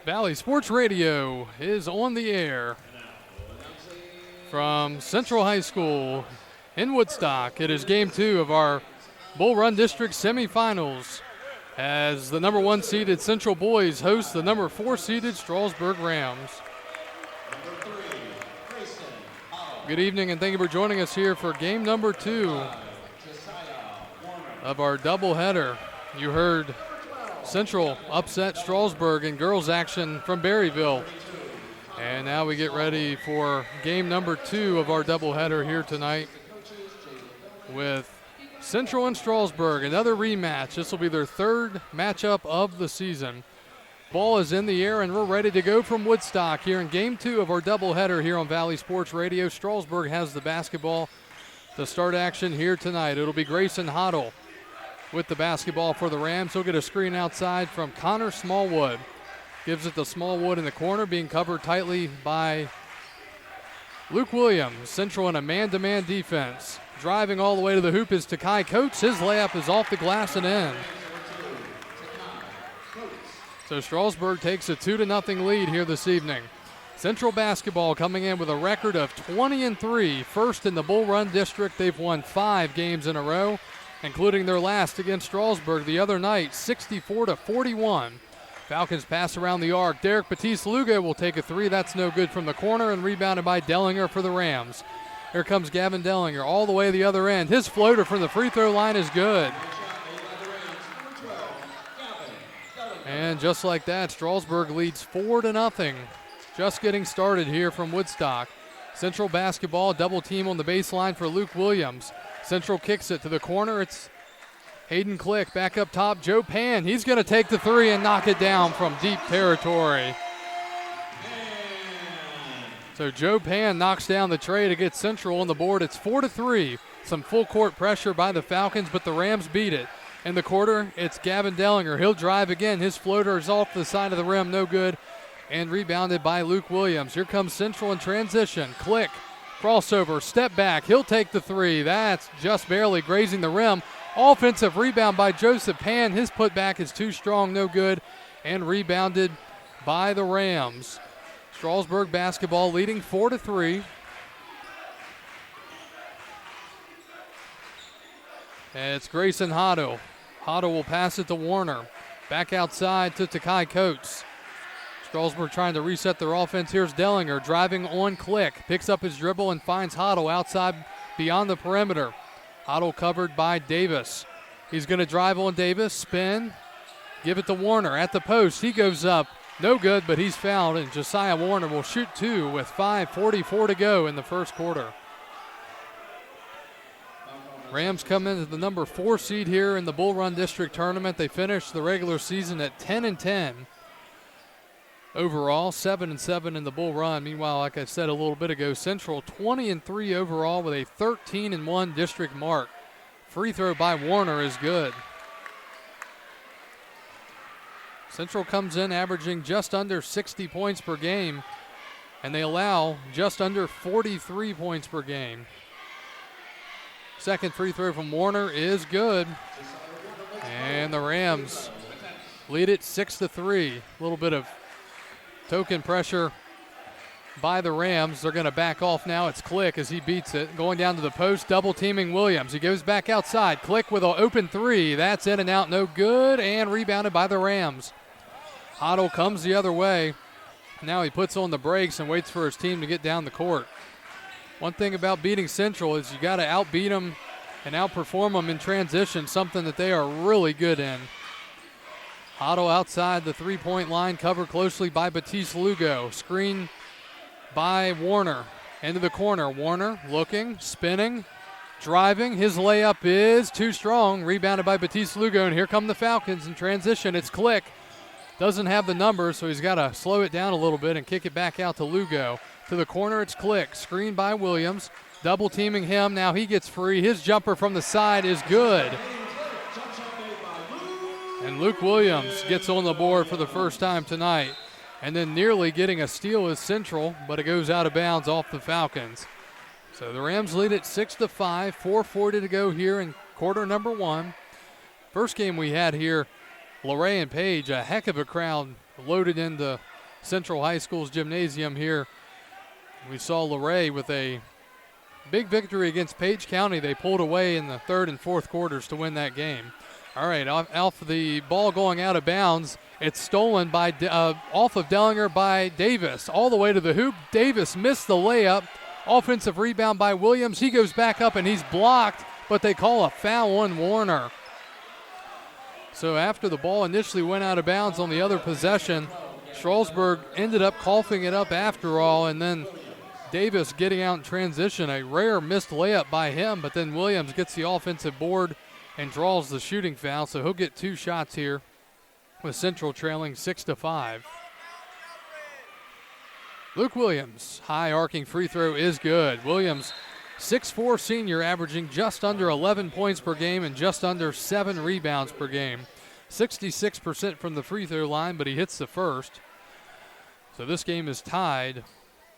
Valley Sports Radio is on the air from Central High School in Woodstock. It is game 2 of our Bull Run District semifinals as the number 1 seeded Central Boys host the number 4 seeded Strasburg Rams. Good evening and thank you for joining us here for game number 2 of our doubleheader. You heard Central upset Strasburg in girls action from Berryville. And now we get ready for game number 2 of our doubleheader here tonight with Central and Strasburg. Another rematch. This will be their 3rd matchup of the season. Ball is in the air and we're ready to go from Woodstock here in game 2 of our doubleheader here on Valley Sports Radio. Strasburg has the basketball to start action here tonight. It'll be Grayson Hoddle with the basketball for the Rams. He'll get a screen outside from Connor Smallwood. Gives it to Smallwood in the corner, being covered tightly by Luke Williams. Central in a man-to-man defense. Driving all the way to the hoop is Takai Coates. His layup is off the glass and in. So Strasburg takes a 2-0 lead here this evening. Central basketball coming in with a record of 20-3. First in the Bull Run District. They've won 5 games in a row, including their last against Strasburg the other night, 64-41. Falcons pass around the arc. Derek Batiste-Lugo will take a 3. That's no good from the corner and rebounded by Dellinger for the Rams. Here comes Gavin Dellinger all the way to the other end. His floater from the free throw line is good. And just like that, Strasburg leads 4-0. Just getting started here from Woodstock. Central basketball, double team on the baseline for Luke Williams. Central kicks it to the corner. It's Hayden Click back up top. Joe Pan, he's going to take the 3 and knock it down from deep territory. So Joe Pan knocks down the tray to get Central on the board. It's 4-3. Some full court pressure by the Falcons, but the Rams beat it. In the quarter, it's Gavin Dellinger. He'll drive again. His floater is off the side of the rim, no good, and rebounded by Luke Williams. Here comes Central in transition. Click. Crossover, step back, he'll take the 3. That's just barely grazing the rim. Offensive rebound by Joseph Pan. His putback is too strong, no good, and rebounded by the Rams. Strasburg basketball leading 4-3. And it's Grayson Hoddle. Hoddle will pass it to Warner. Back outside to Takai Coates. Strasburg trying to reset their offense. Here's Dellinger driving on Click. Picks up his dribble and finds Hoddle outside beyond the perimeter. Hoddle covered by Davis. He's going to drive on Davis, spin, give it to Warner at the post. He goes up. No good, but he's fouled, and Josiah Warner will shoot 2 with 5:44 to go in the first quarter. Rams come into the number 4 seed here in the Bull Run District Tournament. They finished the regular season at 10-10. Overall, 7-7 in the Bull Run. Meanwhile, like I said a little bit ago, Central 20-3 overall with a 13-1 district mark. Free throw by Warner is good. Central comes in averaging just under 60 points per game, and they allow just under 43 points per game. Second free throw from Warner is good. And the Rams lead it 6-3. A little bit of token pressure by the Rams. They're going to back off now. It's Click as he beats it. Going down to the post, double teaming Williams. He goes back outside. Click with an open 3. That's in and out, no good, and rebounded by the Rams. Hoddle comes the other way. Now he puts on the brakes and waits for his team to get down the court. One thing about beating Central is you got to outbeat them and outperform them in transition, something that they are really good in. Hoddle outside the three-point line, covered closely by Batiste-Lugo. Screen by Warner. Into the corner. Warner looking, spinning, driving. His layup is too strong. Rebounded by Batiste-Lugo, and here come the Falcons in transition. It's Click. Doesn't have the numbers, so he's got to slow it down a little bit and kick it back out to Lugo. To the corner, it's Click. Screen by Williams. Double teaming him. Now he gets free. His jumper from the side is good. And Luke Williams gets on the board for the first time tonight. And then nearly getting a steal is Central, but it goes out of bounds off the Falcons. So the Rams lead it 6-5, 4:40 to go here in quarter number 1. First game we had here, Luray and Page, a heck of a crowd loaded into Central High School's gymnasium here. We saw Luray with a big victory against Page County. They pulled away in the third and fourth quarters to win that game. All right, off the ball going out of bounds. It's stolen by off of Dellinger by Davis. All the way to the hoop. Davis missed the layup. Offensive rebound by Williams. He goes back up and he's blocked, but they call a foul on Warner. So after the ball initially went out of bounds on the other possession, Strasburg ended up coughing it up after all, and then Davis getting out in transition. A rare missed layup by him, but then Williams gets the offensive board and draws the shooting foul, so he'll get 2 shots here with Central trailing 6-5. Luke Williams, high arcing free throw is good. Williams, 6'4" senior, averaging just under 11 points per game and just under 7 rebounds per game. 66% from the free throw line, but he hits the first. So this game is tied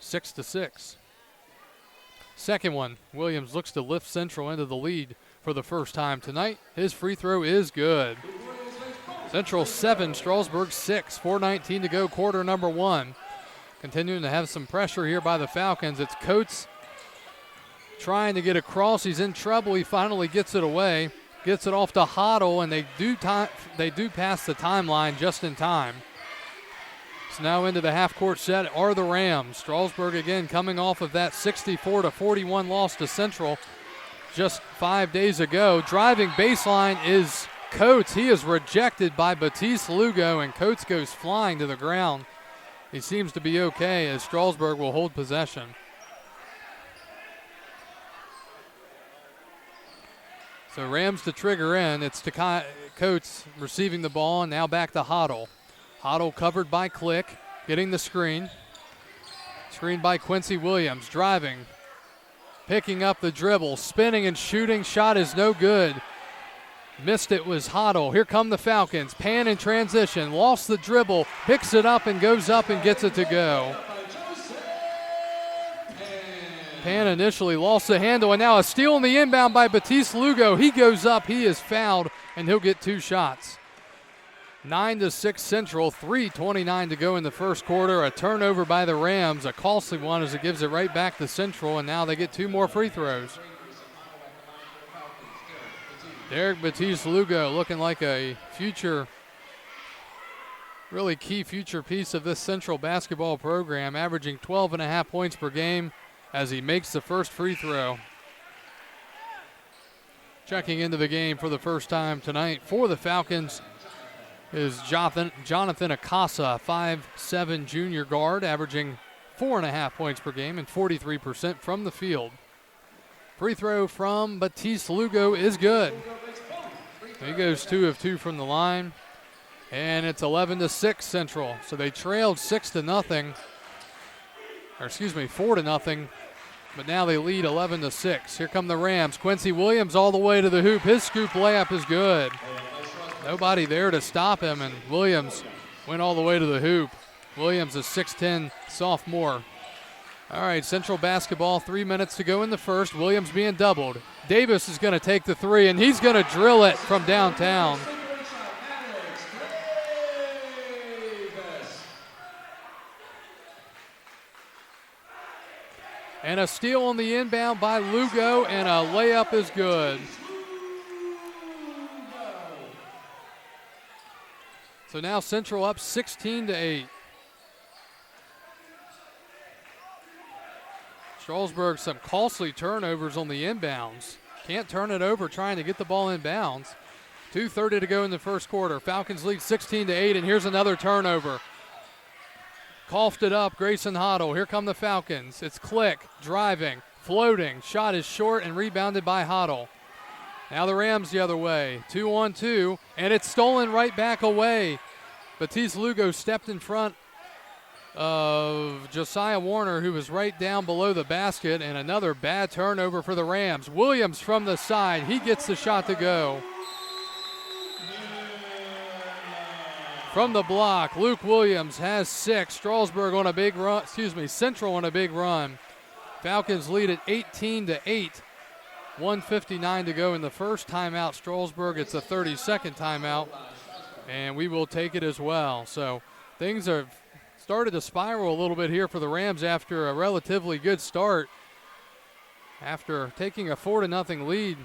6-6. Second one, Williams looks to lift Central into the lead for the first time tonight. His free throw is good. Central 7, Strasburg 6, 4:19 to go, quarter number 1. Continuing to have some pressure here by the Falcons. It's Coates trying to get across. He's in trouble. He finally gets it away. Gets it off to Hoddle, and they do pass the timeline just in time. So now into the half-court set are the Rams. Strasburg again coming off of that 64-41 loss to Central just 5 days ago. Driving baseline is Coates. He is rejected by Batiste Lugo, and Coates goes flying to the ground. He seems to be okay as Strasburg will hold possession. So Rams to trigger in. It's to Coates receiving the ball, and now back to Hoddle. Hoddle covered by Click, getting the screen. Screen by Quincy Williams, driving, picking up the dribble, spinning and shooting. Shot is no good. Missed it was Hoddle. Here come the Falcons. Pan in transition, lost the dribble, picks it up and goes up and gets it to go. Pan initially lost the handle, and now a steal on the inbound by Batiste Lugo. He goes up, he is fouled, and he'll get 2 shots. 9-6 Central, 3:29 to go in the first quarter. A turnover by the Rams, a costly one as it gives it right back to Central, and now they get 2 more free throws. Derek Batiste Lugo looking like a really key future piece of this Central basketball program, averaging 12.5 points per game as he makes the first free throw. Checking into the game for the first time tonight for the Falcons is Jonathan Acasa, 5'7" junior guard, averaging 4.5 points per game and 43% from the field. Free throw from Batiste Lugo is good. He goes 2 of 2 from the line, and it's 11-6 Central. So they trailed 4-0, but now they lead 11-6. Here come the Rams. Quincy Williams all the way to the hoop. His scoop layup is good. Nobody there to stop him, and Williams went all the way to the hoop. Williams, a 6'10" sophomore. All right, Central basketball, 3 minutes to go in the first. Williams being doubled. Davis is going to take the 3, and he's going to drill it from downtown. And a steal on the inbound by Lugo, and a layup is good. So now Central up 16-8. Strasburg, some costly turnovers on the inbounds. Can't turn it over trying to get the ball in bounds. 2:30 to go in the first quarter. Falcons lead 16-8, and here's another turnover. Coughed it up, Grayson Hoddle. Here come the Falcons. It's Click, driving, floating. Shot is short and rebounded by Hoddle. Now the Rams the other way. 2-on-2, and it's stolen right back away. Batiste Lugo stepped in front of Josiah Warner, who was right down below the basket, and another bad turnover for the Rams. Williams from the side. He gets the shot to go. From the block, Luke Williams has 6. Strasburg on a big run, Central on a big run. Falcons lead at 18-8. 1:59 to go in the first. Timeout Strasburg. It's a 30-second timeout, and we will take it as well. So things are started to spiral a little bit here for the Rams after a relatively good start. After taking a 4-0 lead,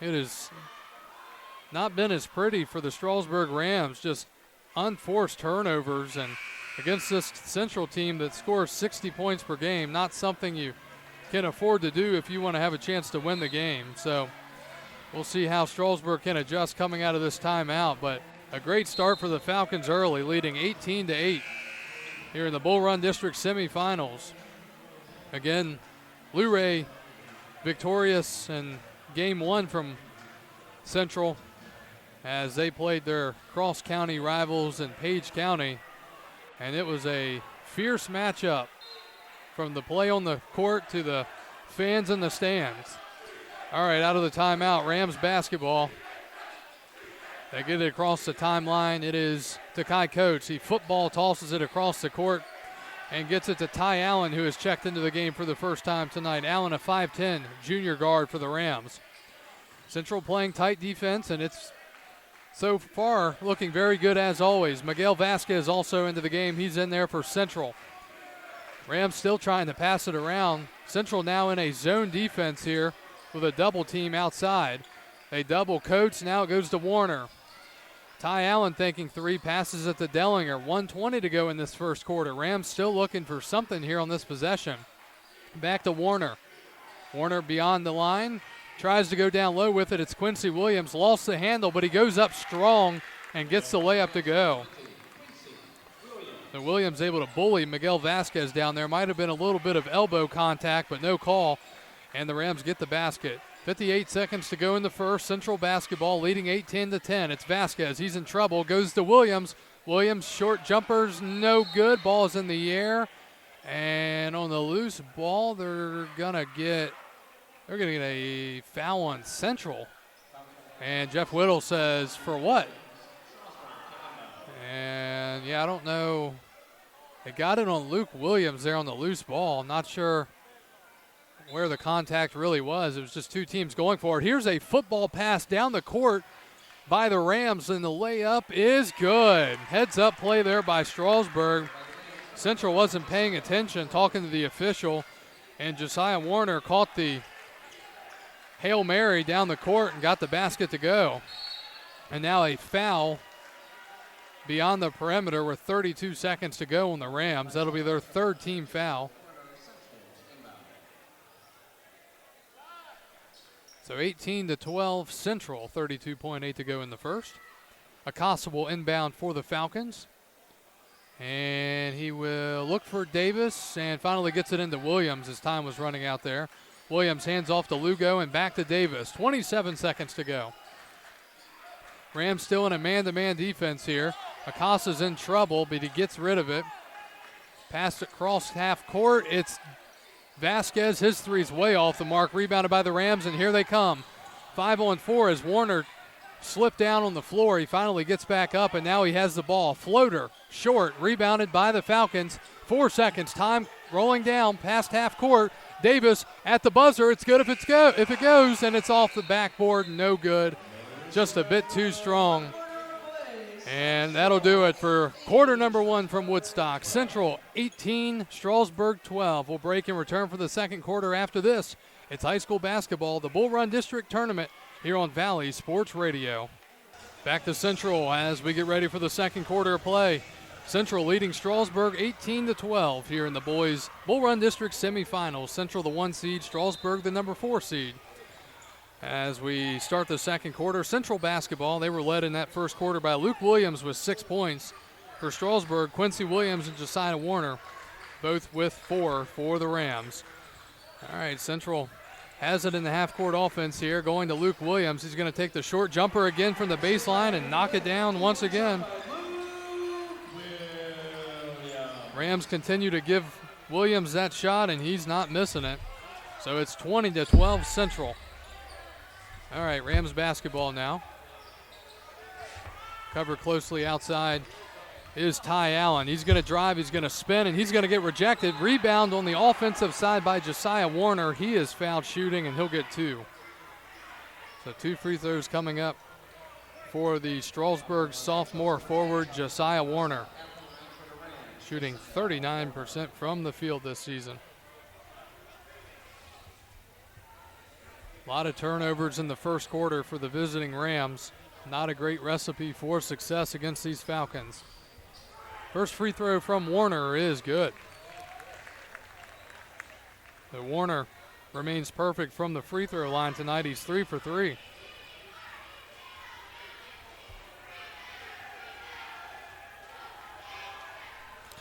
it has not been as pretty for the Strasburg Rams, just unforced turnovers, and against this Central team that scores 60 points per game, not something you can afford to do if you want to have a chance to win the game. So we'll see how Strasburg can adjust coming out of this timeout, but a great start for the Falcons early, leading 18-8 here in the Bull Run District semifinals. Again, Luray victorious in game one from Central as they played their cross-county rivals in Page County, and it was a fierce matchup from the play on the court to the fans in the stands. All right, out of the timeout, Rams basketball. They get it across the timeline. It is to Kai Coates. He football tosses it across the court and gets it to Ty Allen, who has checked into the game for the first time tonight. Allen, a 5'10", junior guard for the Rams. Central playing tight defense, and it's so far looking very good as always. Miguel Vasquez also into the game. He's in there for Central. Rams still trying to pass it around. Central now in a zone defense here with a double team outside. They double Coates. Now it goes to Warner. Ty Allen thinking three, passes it to Dellinger. 1:20 to go in this first quarter. Rams still looking for something here on this possession. Back to Warner. Warner beyond the line. Tries to go down low with it. It's Quincy Williams. Lost the handle, but he goes up strong and gets the layup to go. So Williams able to bully Miguel Vasquez down there. Might have been a little bit of elbow contact, but no call. And the Rams get the basket. 58 seconds to go in the first. Central basketball leading 10-10. It's Vasquez. He's in trouble. Goes to Williams. Williams short jumpers, no good. Ball is in the air. And on the loose ball, they're gonna get a foul on Central. And Jeff Whittle says, for what? And yeah, I don't know. They got it on Luke Williams there on the loose ball. I'm not sure where the contact really was. It was just two teams going for it. Here's a football pass down the court by the Rams, and the layup is good. Heads up play there by Strasburg. Central wasn't paying attention, talking to the official, and Josiah Warner caught the Hail Mary down the court and got the basket to go. And now a foul beyond the perimeter with 32 seconds to go on the Rams. That'll be their third team foul. So 18-12 Central, 32.8 to go in the first. Acosta will inbound for the Falcons. And he will look for Davis and finally gets it into Williams as time was running out there. Williams hands off to Lugo and back to Davis. 27 seconds to go. Rams still in a man-to-man defense here. Acosta's in trouble, but he gets rid of it. Passed across half court. It's Vasquez, his three's way off the mark, rebounded by the Rams, and here they come. 5-on-4 as Warner slipped down on the floor. He finally gets back up, and now he has the ball. Floater, short, rebounded by the Falcons. 4 seconds, time rolling down past half court. Davis at the buzzer. It's good if it goes, and it's off the backboard. No good. Just a bit too strong. And that'll do it for quarter number one from Woodstock. Central 18, Strasburg 12. We'll break and return for the second quarter after this. It's high school basketball, the Bull Run District Tournament here on Valley Sports Radio. Back to Central as we get ready for the second quarter of play. Central leading Strasburg 18-12 here in the boys Bull Run District semifinals. Central the 1 seed, Strasburg the number 4 seed. As we start the second quarter, Central basketball, they were led in that first quarter by Luke Williams with 6 points. For Strasburg, Quincy Williams and Josiah Warner, both with 4 for the Rams. All right, Central has it in the half-court offense here, going to Luke Williams. He's going to take the short jumper again from the baseline and knock it down once again. Rams continue to give Williams that shot, and he's not missing it. So it's 20-12 Central. All right, Rams basketball now. Covered closely outside is Ty Allen. He's going to drive, he's going to spin, and he's going to get rejected. Rebound on the offensive side by Josiah Warner. He is fouled shooting, and he'll get 2. So 2 free throws coming up for the Strasburg sophomore forward, Josiah Warner. shooting 39% from the field this season. A lot of turnovers in the first quarter for the visiting Rams. Not a great recipe for success against these Falcons. First free throw from Warner is good. So Warner remains perfect from the free throw line tonight. He's 3 for 3.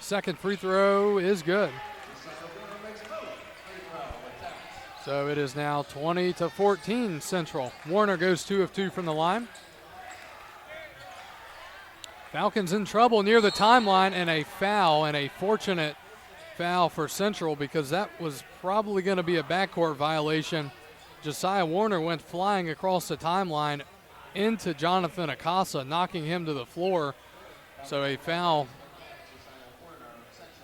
Second free throw is good. So it is now 20-14 Central. Warner goes 2 of 2 from the line. Falcons in trouble near the timeline, and a foul, and a fortunate foul for Central because that was probably going to be a backcourt violation. Josiah Warner went flying across the timeline into Jonathan Acasa, knocking him to the floor. So a foul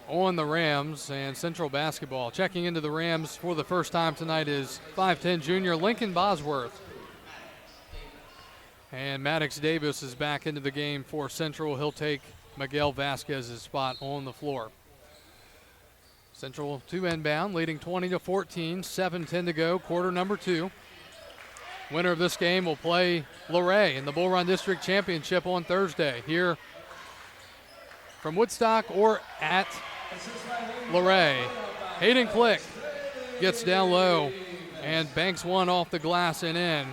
on the Rams, and Central basketball. Checking into the Rams for the first time tonight is 5'10" junior Lincoln Bosworth. And Maddox Davis is back into the game for Central. He'll take Miguel Vasquez's spot on the floor. Central 2 inbound, leading 20-14, 7:10 to go, quarter number 2. Winner of this game will play Luray in the Bull Run District Championship on Thursday here from Woodstock or at Luray. Hayden Click gets down low and banks one off the glass and in.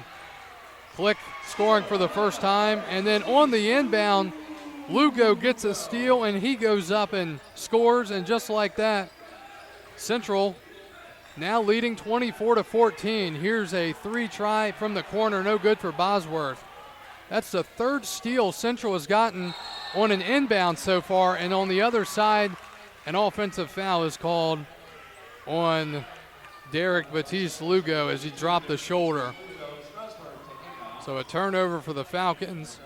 Click scoring for the first time, and then on the inbound, Lugo gets a steal and he goes up and scores, and just like that, Central now leading 24-14. Here's a 3-try from the corner, no good for Bosworth. That's the third steal Central has gotten on an inbound so far, and on the other side, an offensive foul is called on Derek Batiste Lugo as he dropped the shoulder. So a turnover for the Falcons.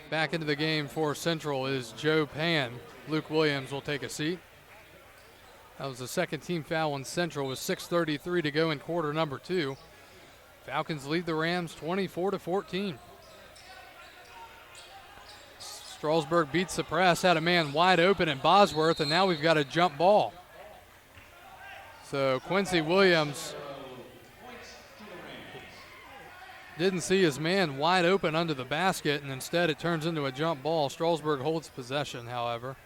Back into the game for Central is Joe Pan. Luke Williams will take a seat. That was the second team foul on Central with 6:33 to go in quarter number 2. Falcons lead the Rams 24-14. Strasburg beats the press, had a man wide open in Bosworth, and now we've got a jump ball. So Quincy Williams didn't see his man wide open under the basket, and instead it turns into a jump ball. Strasburg holds possession, however.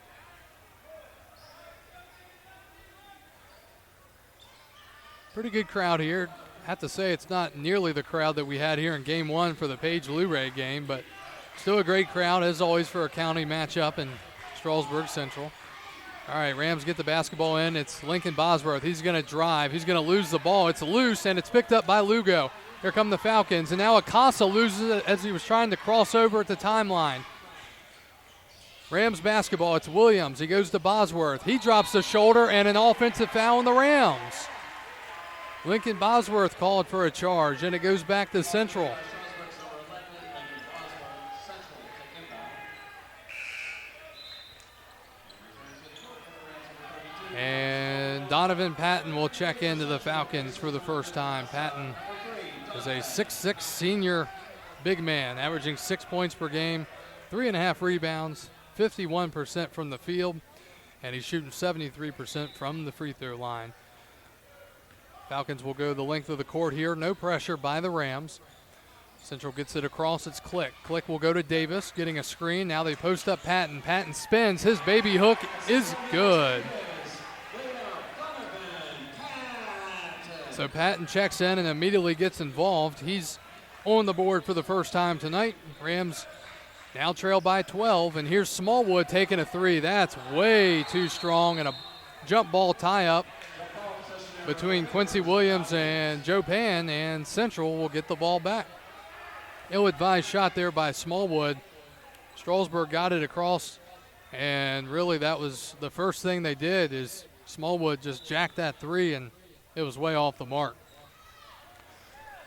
Pretty good crowd here. Have to say it's not nearly the crowd that we had here in game 1 for the Page-Luray game, but still a great crowd, as always, for a county matchup in Strasburg Central. All right, Rams get the basketball in. It's Lincoln Bosworth. He's going to drive. He's going to lose the ball. It's loose, and it's picked up by Lugo. Here come the Falcons, and now Acasa loses it as he was trying to cross over at the timeline. Rams basketball, it's Williams. He goes to Bosworth. He drops the shoulder, and an offensive foul on the Rams. Lincoln Bosworth called for a charge, and it goes back to Central. And Donovan Patton will check into the Falcons for the first time. Patton is a 6'6" senior big man, averaging 6 points per game, 3.5 rebounds, 51% from the field, and he's shooting 73% from the free throw line. Falcons will go the length of the court here. No pressure by the Rams. Central gets it across. It's Click. Click will go to Davis, getting a screen. Now they post up Patton. Patton spins. His baby hook is good. So Patton checks in and immediately gets involved. He's on the board for the first time tonight. Rams now trail by 12, and here's Smallwood taking a 3. That's way too strong, and a jump ball tie-up between Quincy Williams and Joe Pan, and Central will get the ball back. Ill-advised shot there by Smallwood. Strasburg got it across, and really that was the first thing they did is Smallwood just jacked that 3, and it was way off the mark.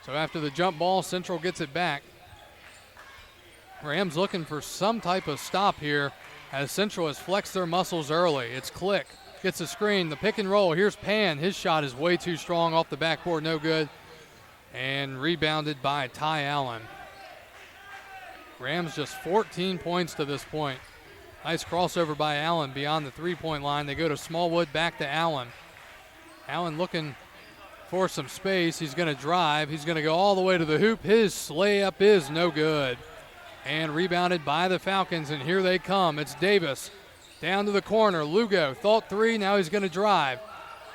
So after the jump ball, Central gets it back. Rams looking for some type of stop here as Central has flexed their muscles early. It's Click. Gets a screen, the pick and roll. Here's Pan. His shot is way too strong off the backboard, no good. And rebounded by Ty Allen. Rams just 14 points to this point. Nice crossover by Allen beyond the three-point line. They go to Smallwood, back to Allen. Allen looking for some space. He's going to drive. He's going to go all the way to the hoop. His layup is no good. And rebounded by the Falcons, and here they come. It's Davis down to the corner. Lugo thought three. Now he's going to drive.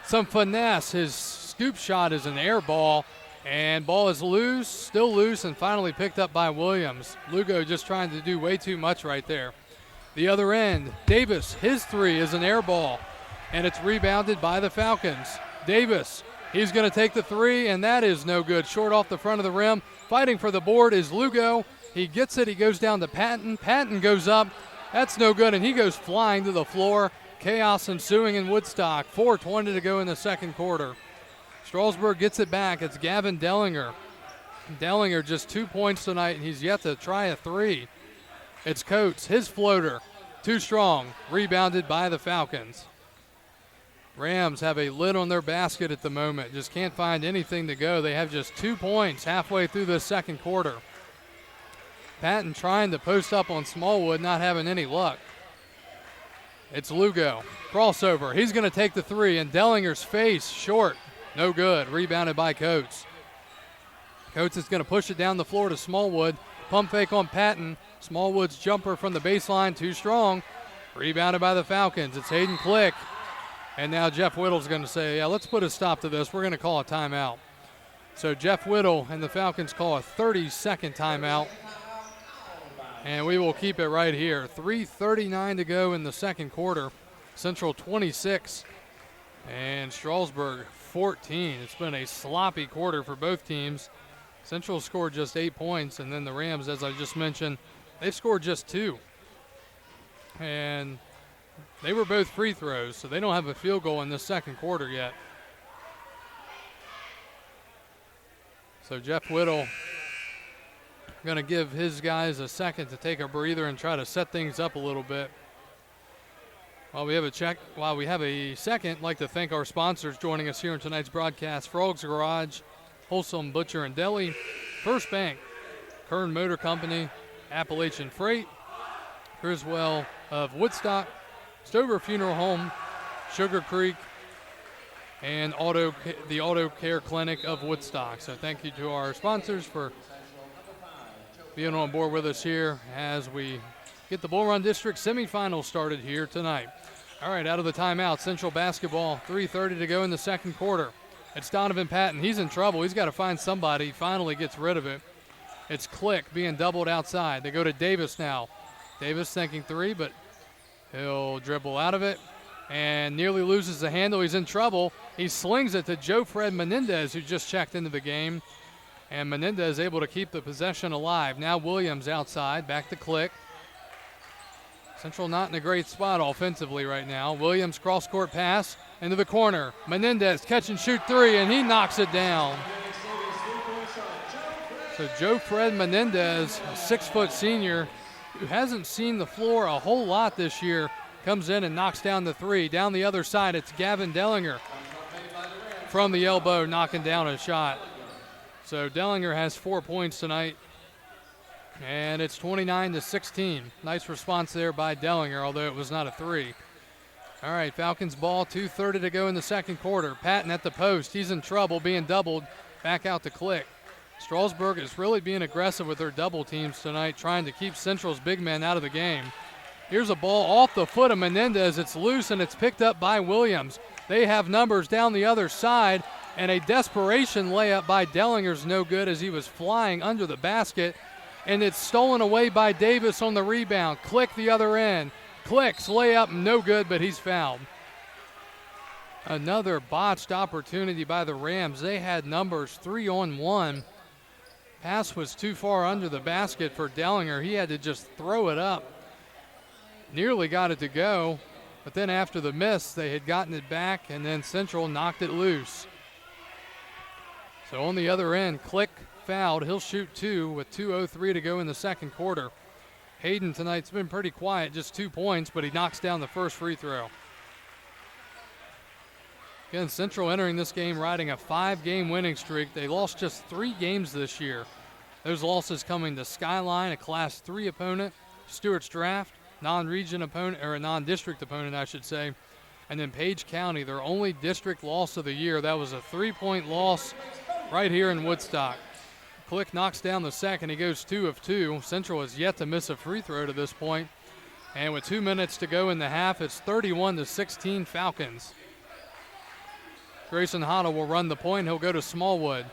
Some finesse. His scoop shot is an air ball. And ball is loose, still loose, and finally picked up by Williams. Lugo just trying to do way too much right there. The other end, Davis, his three is an air ball, and it's rebounded by the Falcons. Davis, he's going to take the three, and that is no good. Short off the front of the rim. Fighting for the board is Lugo. He gets it. He goes down to Patton. Patton goes up. That's no good, and he goes flying to the floor. Chaos ensuing in Woodstock. 4:20 to go in the second quarter. Strasburg gets it back. It's Gavin Dellinger. Dellinger just 2 points tonight, and he's yet to try a three. It's Coates, his floater, too strong, rebounded by the Falcons. Rams have a lid on their basket at the moment, just can't find anything to go. They have just 2 points halfway through the second quarter. Patton trying to post up on Smallwood, not having any luck. It's Lugo, crossover, he's going to take the three, and Dellinger's face, short, no good, rebounded by Coates. Coates is going to push it down the floor to Smallwood, pump fake on Patton. Smallwood's jumper from the baseline, too strong. Rebounded by the Falcons. It's Hayden Click. And now Jeff Whittle's going to say, yeah, let's put a stop to this. We're going to call a timeout. So Jeff Whittle and the Falcons call a 30-second timeout. And we will keep it right here. 3:39 to go in the second quarter. Central 26 and Strasburg 14. It's been a sloppy quarter for both teams. Central scored just 8 points, and then the Rams, as I just mentioned, they've scored just 2. And they were both free throws, so they don't have a field goal in this second quarter yet. So Jeff Whittle going to give his guys a second to take a breather and try to set things up a little bit. While we have a second, I'd like to thank our sponsors joining us here in tonight's broadcast. Frog's Garage, Wholesome Butcher and Deli, First Bank, Kern Motor Company, Appalachian Freight, Criswell of Woodstock, Stover Funeral Home, Sugar Creek, and the Auto Care Clinic of Woodstock. So thank you to our sponsors for being on board with us here as we get the Bull Run District semifinals started here tonight. All right, out of the timeout, Central basketball, 3:30 to go in the second quarter. It's Donovan Patton. He's in trouble. He's got to find somebody. He finally gets rid of it. It's Click being doubled outside. They go to Davis now. Davis thinking three, but he'll dribble out of it and nearly loses the handle. He's in trouble. He slings it to Joe Fred Menendez, who just checked into the game. And Menendez able to keep the possession alive. Now Williams outside, back to Click. Central not in a great spot offensively right now. Williams cross-court pass into the corner. Menendez catch and shoot three, and he knocks it down. So Joe Fred Menendez, a 6-foot senior who hasn't seen the floor a whole lot this year, comes in and knocks down the three. Down the other side, it's Gavin Dellinger from the elbow, knocking down a shot. So Dellinger has 4 points tonight, and it's 29-16. Nice response there by Dellinger, although it was not a three. All right, Falcons ball, 2:30 to go in the second quarter. Patton at the post. He's in trouble, being doubled. Back out to Click. Strasburg is really being aggressive with their double teams tonight, trying to keep Central's big men out of the game. Here's a ball off the foot of Menendez. It's loose, and it's picked up by Williams. They have numbers down the other side, and a desperation layup by Dellinger's no good as he was flying under the basket, and it's stolen away by Davis on the rebound. Click the other end. Click's layup no good, but he's fouled. Another botched opportunity by the Rams. They had numbers 3-on-1. Pass was too far under the basket for Dellinger. He had to just throw it up. Nearly got it to go, but then after the miss, they had gotten it back, and then Central knocked it loose. So on the other end, Click fouled. He'll shoot two with 2:03 to go in the second quarter. Hayden tonight's been pretty quiet, just 2 points, but he knocks down the first free throw. Again, Central entering this game riding a 5-game winning streak. They lost just 3 games this year. Those losses coming to Skyline, a Class 3 opponent, Stewart's Draft, non-region opponent, or a non-district opponent, I should say. And then Page County, their only district loss of the year. That was a 3-point loss right here in Woodstock. Click knocks down the second. He goes 2 of 2. Central has yet to miss a free throw to this point. And with 2 minutes to go in the half, it's 31-16 Falcons. Grayson Hoddle will run the point. He'll go to Smallwood.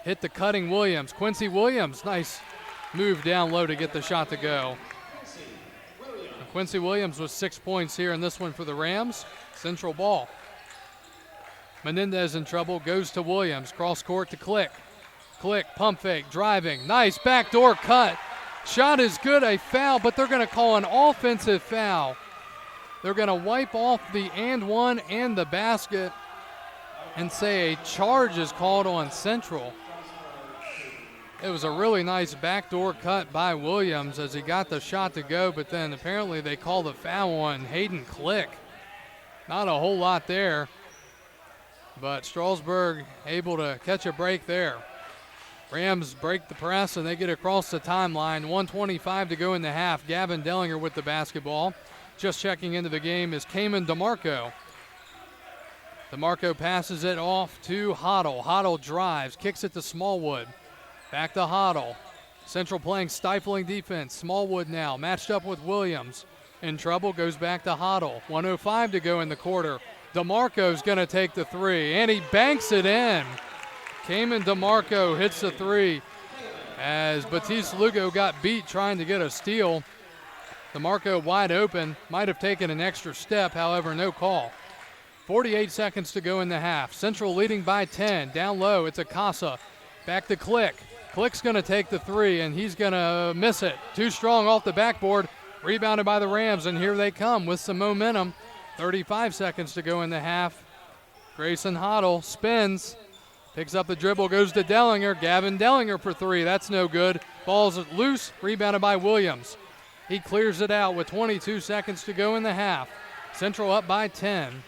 Hit the cutting Williams. Quincy Williams, nice move down low to get the shot to go. And Quincy Williams with 6 points here in this one for the Rams. Central ball. Menendez in trouble, goes to Williams. Cross court to Click. Click, pump fake, driving. Nice backdoor cut. Shot is good, a foul, but they're going to call an offensive foul. They're going to wipe off the and one and the basket and say a charge is called on Central. It was a really nice backdoor cut by Williams as he got the shot to go, but then apparently they called the foul on Hayden Click. Not a whole lot there, but Strasburg able to catch a break there. Rams break the press and they get across the timeline. 1:25 to go in the half. Gavin Dellinger with the basketball. Just checking into the game is Cayman DeMarco. DeMarco passes it off to Hoddle. Hoddle drives, kicks it to Smallwood. Back to Hoddle. Central playing stifling defense. Smallwood now matched up with Williams. In trouble, goes back to Hoddle. 1:05 to go in the quarter. DeMarco's going to take the three, and he banks it in. Cayman DeMarco hits the three as Batiste Lugo got beat trying to get a steal. DeMarco wide open, might have taken an extra step, however, no call. 48 seconds to go in the half. Central leading by 10. Down low, it's Acasa. Back to Click. Click's going to take the three, and he's going to miss it. Too strong off the backboard. Rebounded by the Rams, and here they come with some momentum. 35 seconds to go in the half. Grayson Hoddle spins. Picks up the dribble, goes to Dellinger. Gavin Dellinger for three. That's no good. Ball's loose, rebounded by Williams. He clears it out with 22 seconds to go in the half. Central up by 10.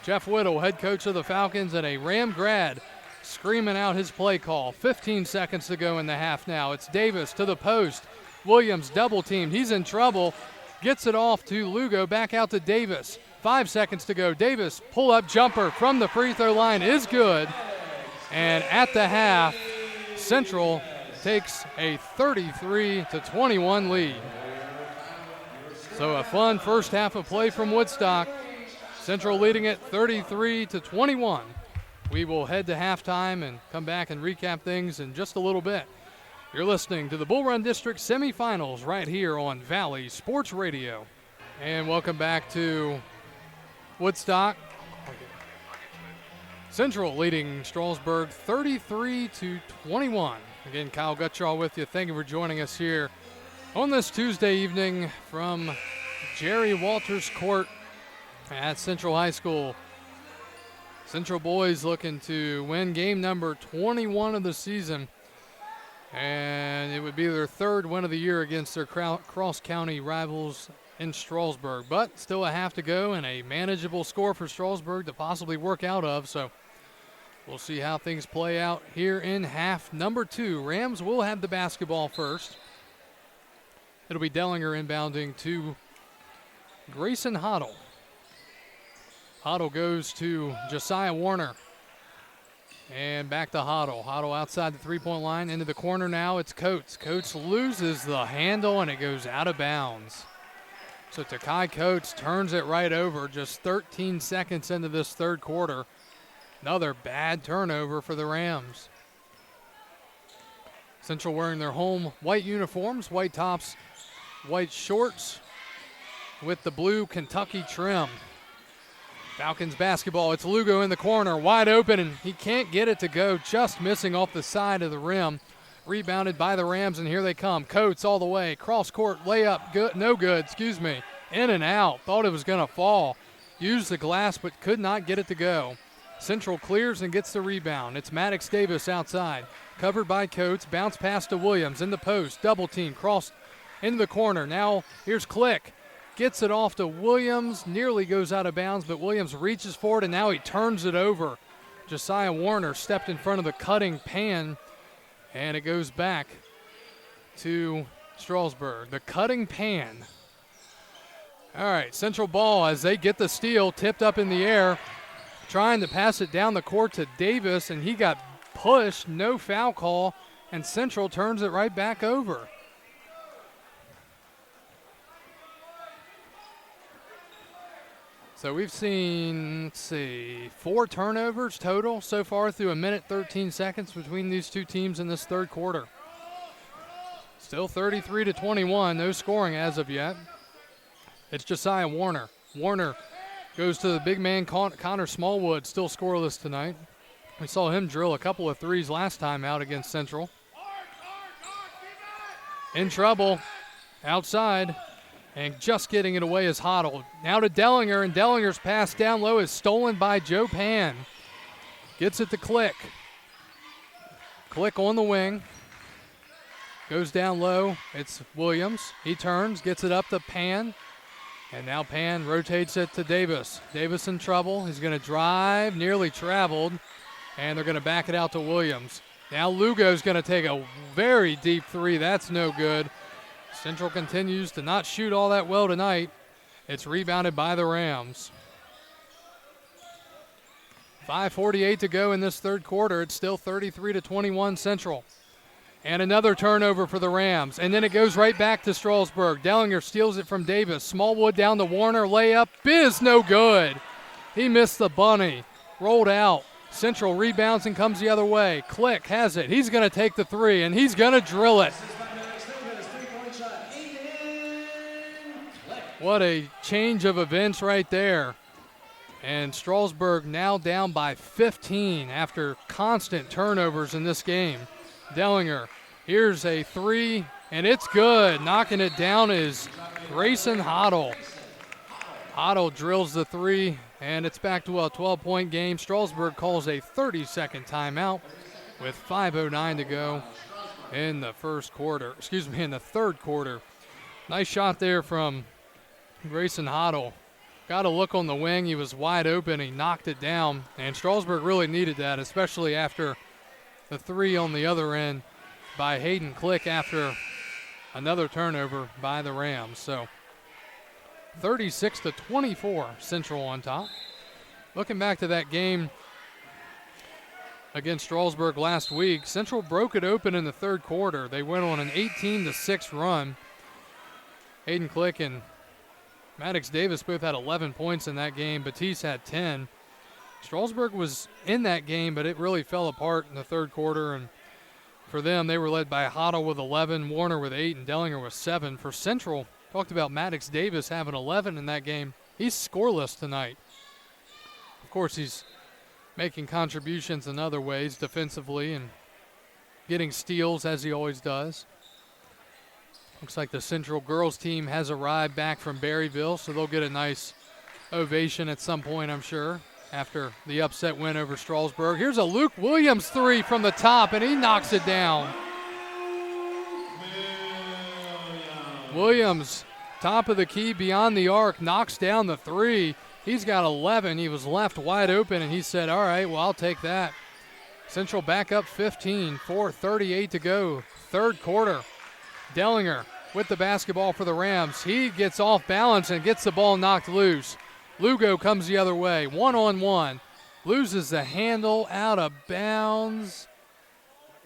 Jeff Whittle, head coach of the Falcons, and a Ram grad, screaming out his play call. 15 seconds to go in the half now. It's Davis to the post. Williams double teamed. He's in trouble. Gets it off to Lugo. Back out to Davis. 5 seconds to go. Davis, pull-up jumper from the free throw line is good. And at the half, Central takes a 33-21 lead. So a fun first half of play from Woodstock. Central leading it 33-21. We will head to halftime and come back and recap things in just a little bit. You're listening to the Bull Run District semifinals right here on Valley Sports Radio. And welcome back to Woodstock. Central leading Strasburg 33-21. Again, Kyle Guttraw with you. Thank you for joining us here on this Tuesday evening from Jerry Walters Court at Central High School. Central boys looking to win game number 21 of the season. And it would be their third win of the year against their cross-county rivals in Strasburg. But still a half to go and a manageable score for Strasburg to possibly work out of. So we'll see how things play out here in half number 2. Rams will have the basketball first. It'll be Dellinger inbounding to Grayson Hoddle. Hoddle goes to Josiah Warner. And back to Hoddle. Hoddle outside the three-point line. Into the corner now. It's Coates. Coates loses the handle, and it goes out of bounds. So Takai Coates turns it right over just 13 seconds into this third quarter. Another bad turnover for the Rams. Central wearing their home white uniforms, white tops, white shorts with the blue Kentucky trim. Falcons basketball. It's Lugo in the corner, wide open, and he can't get it to go, just missing off the side of the rim. Rebounded by the Rams, and here they come. Coates all the way, cross-court layup, good, no good, in and out. Thought it was going to fall. Used the glass, but could not get it to go. Central clears and gets the rebound. It's Maddox Davis outside, covered by Coates. Bounce pass to Williams in the post, double team, cross into the corner. Now here's Click. Gets it off to Williams, nearly goes out of bounds, but Williams reaches for it, and now he turns it over. Josiah Warner stepped in front of the cutting pan, and it goes back to Strasburg. The cutting pan All right, Central ball as they get the steal, tipped up in the air, trying to pass it down the court to Davis, and he got pushed, no foul call, and Central turns it right back over. So we've seen, let's see, 4 turnovers total so far through 1:13 between these two teams in this third quarter. Still 33-21, no scoring as of yet. It's Josiah Warner. Warner goes to the big man, Connor Smallwood, still scoreless tonight. We saw him drill a couple of threes last time out against Central. In trouble, outside, and just getting it away is Hoddle. Now to Dellinger, and Dellinger's pass down low is stolen by Joe Pan. Gets it to Click. Click on the wing. Goes down low. It's Williams. He turns, gets it up to Pan. And now Pan rotates it to Davis. Davis in trouble. He's going to drive, nearly traveled. And they're going to back it out to Williams. Now Lugo's going to take a very deep three. That's no good. Central continues to not shoot all that well tonight. It's rebounded by the Rams. 5:48 to go in this third quarter. It's still 33-21 Central. And another turnover for the Rams. And then it goes right back to Strasburg. Dellinger steals it from Davis. Smallwood down to Warner. Layup is no good. He missed the bunny. Rolled out. Central rebounds and comes the other way. Click has it. He's going to take the three, and he's going to drill it. What a change of events right there. And Strasburg now down by 15 after constant turnovers in this game. Dellinger, here's a three, and it's good. Knocking it down is Grayson Hoddle. Hoddle drills the three, and it's back to a 12-point game. Strasburg calls a 30-second timeout with 5:09 to go in the in the third quarter. Nice shot there from Grayson Hoddle. Got a look on the wing. He was wide open. He knocked it down, and Strasburg really needed that, especially after the three on the other end by Hayden Click after another turnover by the Rams. So 36-24, Central on top. Looking back to that game against Strasburg last week, Central broke it open in the third quarter. They went on an 18-6 run. Hayden Click and Maddox Davis both had 11 points in that game. Batiste had 10. Strasburg was in that game, but it really fell apart in the third quarter. And for them, they were led by Hoddle with 11, Warner with 8, and Dellinger with 7. For Central, talked about Maddox Davis having 11 in that game. He's scoreless tonight. Of course, he's making contributions in other ways defensively and getting steals as he always does. Looks like the Central girls team has arrived back from Berryville, so they'll get a nice ovation at some point, I'm sure, after the upset win over Strasburg. Here's a Luke Williams three from the top, and he knocks it down. Williams, top of the key, beyond the arc, knocks down the three. He's got 11. He was left wide open, and he said, all right, well, I'll take that. Central back up 15, 4:38 to go, third quarter. Dellinger with the basketball for the Rams. He gets off balance and gets the ball knocked loose. Lugo comes the other way, one-on-one. Loses the handle, out of bounds,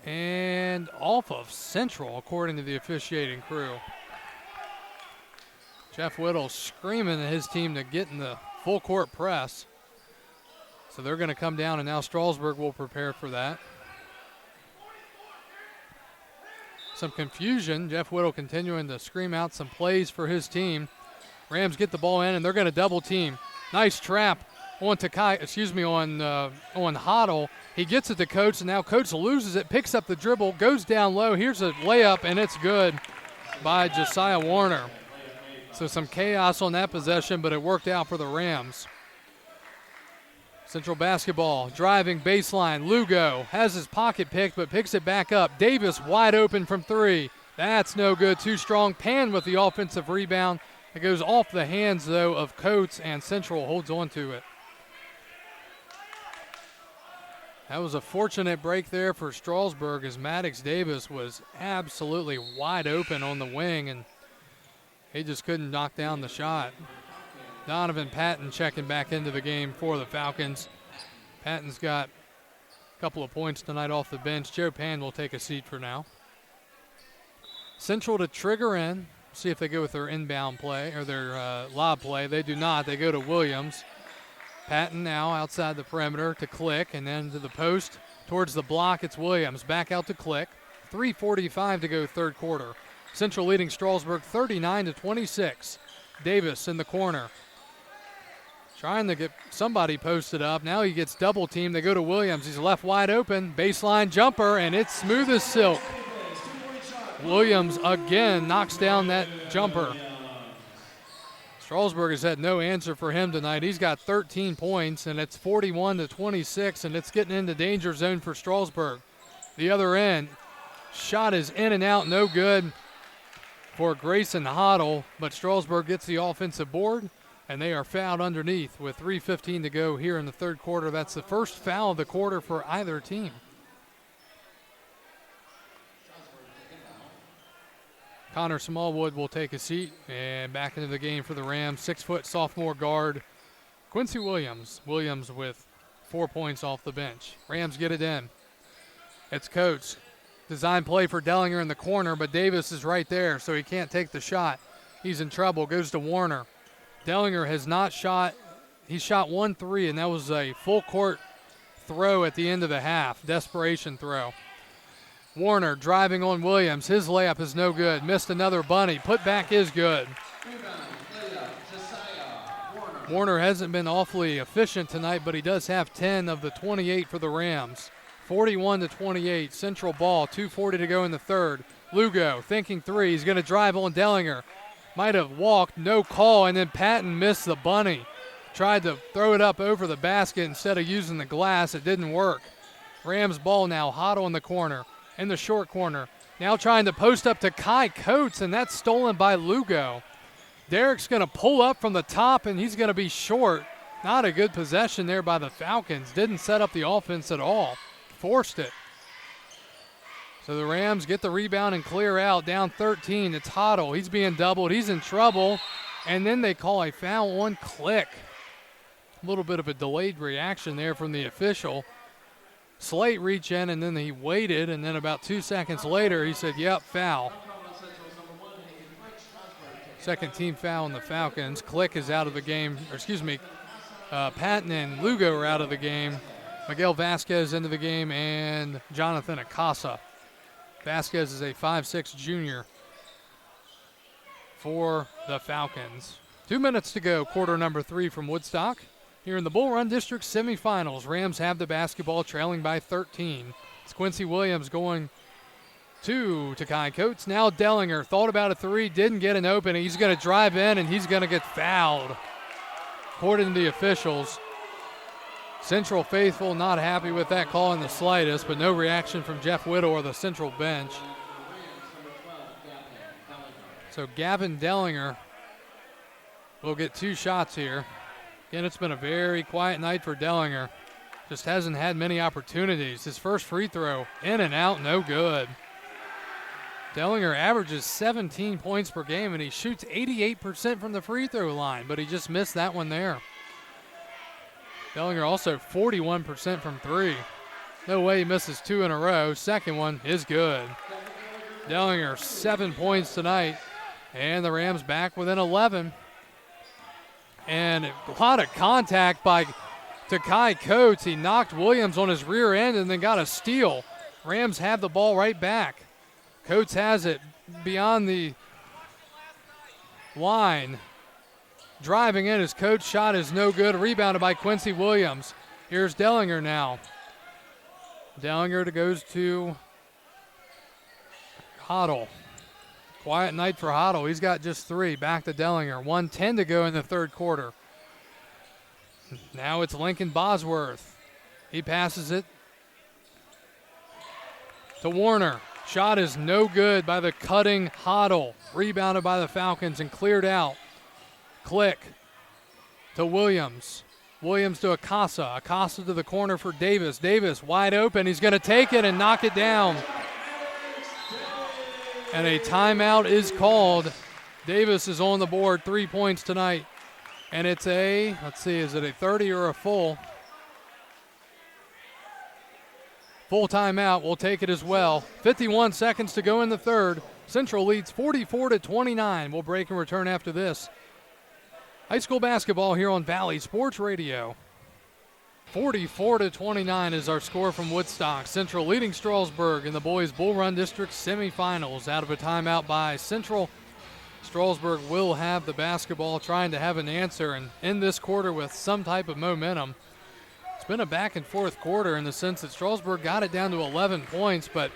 and off of Central, according to the officiating crew. Jeff Whittle screaming at his team to get in the full court press. So they're going to come down, and now Strasburg will prepare for that. Some confusion. Jeff Whittle continuing to scream out some plays for his team. Rams get the ball in, and they're going to double team. Nice trap on Hoddle. He gets it to Coates, and now Coates loses it, picks up the dribble, goes down low. Here's a layup, and it's good by Josiah Warner. So some chaos on that possession, but it worked out for the Rams. Central basketball, driving baseline. Lugo has his pocket picked, but picks it back up. Davis wide open from three. That's no good, too strong. Pan with the offensive rebound. It goes off the hands, though, of Coates, and Central holds on to it. That was a fortunate break there for Strasburg, as Maddox Davis was absolutely wide open on the wing, and he just couldn't knock down the shot. Donovan Patton checking back into the game for the Falcons. Patton's got a couple of points tonight off the bench. Joe Pan will take a seat for now. Central to trigger in. See if they go with their inbound play or their lob play. They do not. They go to Williams. Patton now outside the perimeter to Click, and then to the post towards the block. It's Williams. Back out to Click. 3:45 to go third quarter. Central leading Strasburg 39-26. Davis in the corner. Trying to get somebody posted up. Now he gets double teamed. They go to Williams. He's left wide open. Baseline jumper, and it's smooth as silk. Williams again knocks down that jumper. Strasburg has had no answer for him tonight. He's got 13 points, and it's 41-26, and it's getting into danger zone for Strasburg. The other end, shot is in and out, no good for Grayson Hoddle, but Strasburg gets the offensive board, and they are fouled underneath with 3:15 to go here in the third quarter. That's the first foul of the quarter for either team. Connor Smallwood will take a seat, and back into the game for the Rams. 6-foot sophomore guard Quincy Williams. Williams with 4 points off the bench. Rams get it in. It's Coates. Design play for Dellinger in the corner, but Davis is right there, so he can't take the shot. He's in trouble. Goes to Warner. Dellinger has not shot. He shot 1 3, and that was a full court throw at the end of the half. Desperation throw. Warner driving on Williams. His layup is no good. Missed another bunny. Put back is good. Warner hasn't been awfully efficient tonight, but he does have 10 of the 28 for the Rams. 41-28. Central ball. 2:40 to go in the third. Lugo thinking three. He's going to drive on Dellinger. Might have walked. No call. And then Patton missed the bunny. Tried to throw it up over the basket instead of using the glass. It didn't work. Rams ball now. Hoddle in the corner. In the short corner. Now trying to post up to Kai Coates, and that's stolen by Lugo. Derek's going to pull up from the top, and he's going to be short. Not a good possession there by the Falcons. Didn't set up the offense at all. Forced it. So the Rams get the rebound and clear out. Down 13. It's Hoddle. He's being doubled. He's in trouble. And then they call a foul on Click. A little bit of a delayed reaction there from the official. Slate reached in, and then he waited, and then about 2 seconds later, he said, yep, foul. Second team foul on the Falcons. Click is out of the game. Patton and Lugo are out of the game. Miguel Vasquez into the game, and Jonathan Acasa. Vasquez is a 5'6" junior for the Falcons. 2 minutes to go, quarter number 3 from Woodstock. Here in the Bull Run District semifinals, Rams have the basketball trailing by 13. It's Quincy Williams going to Kai Coates. Now Dellinger thought about a three, didn't get an open. He's going to drive in, and he's going to get fouled. According to the officials, Central faithful not happy with that call in the slightest, but no reaction from Jeff Whittle or the Central bench. So Gavin Dellinger will get 2 shots here. Again, it's been a very quiet night for Dellinger. Just hasn't had many opportunities. His first free throw, in and out, no good. Dellinger averages 17 points per game, and he shoots 88% from the free throw line, but he just missed that one there. Dellinger also 41% from 3. No way he misses 2 in a row. Second one is good. Dellinger, 7 points tonight, and the Rams back within 11. And a lot of contact to Kai Coates. He knocked Williams on his rear end and then got a steal. Rams have the ball right back. Coates has it beyond the line. Driving in, his Coates shot is no good. Rebounded by Quincy Williams. Here's Dellinger now. Dellinger goes to Hoddle. Quiet night for Hoddle. He's got just 3. Back to Dellinger. 1:10 to go in the third quarter. Now it's Lincoln Bosworth. He passes it to Warner. Shot is no good by the cutting Hoddle. Rebounded by the Falcons and cleared out. Click to Williams. Williams to Acasa. Acasa to the corner for Davis. Davis wide open. He's going to take it and knock it down. And a timeout is called. Davis is on the board, 3 points tonight And it's let's see, is it a 30 or a full? Full timeout. We'll take it as well. 51 seconds to go in the third. Central leads 44-29. We'll break and return after this. High school basketball here on Valley Sports Radio. 44-29 is our score from Woodstock. Central leading Strasburg in the boys Bull Run District semifinals. Out of a timeout by Central. Strasburg will have the basketball, trying to have an answer and end this quarter with some type of momentum. It's been a back and forth quarter in the sense that Strasburg got it down to 11 points, but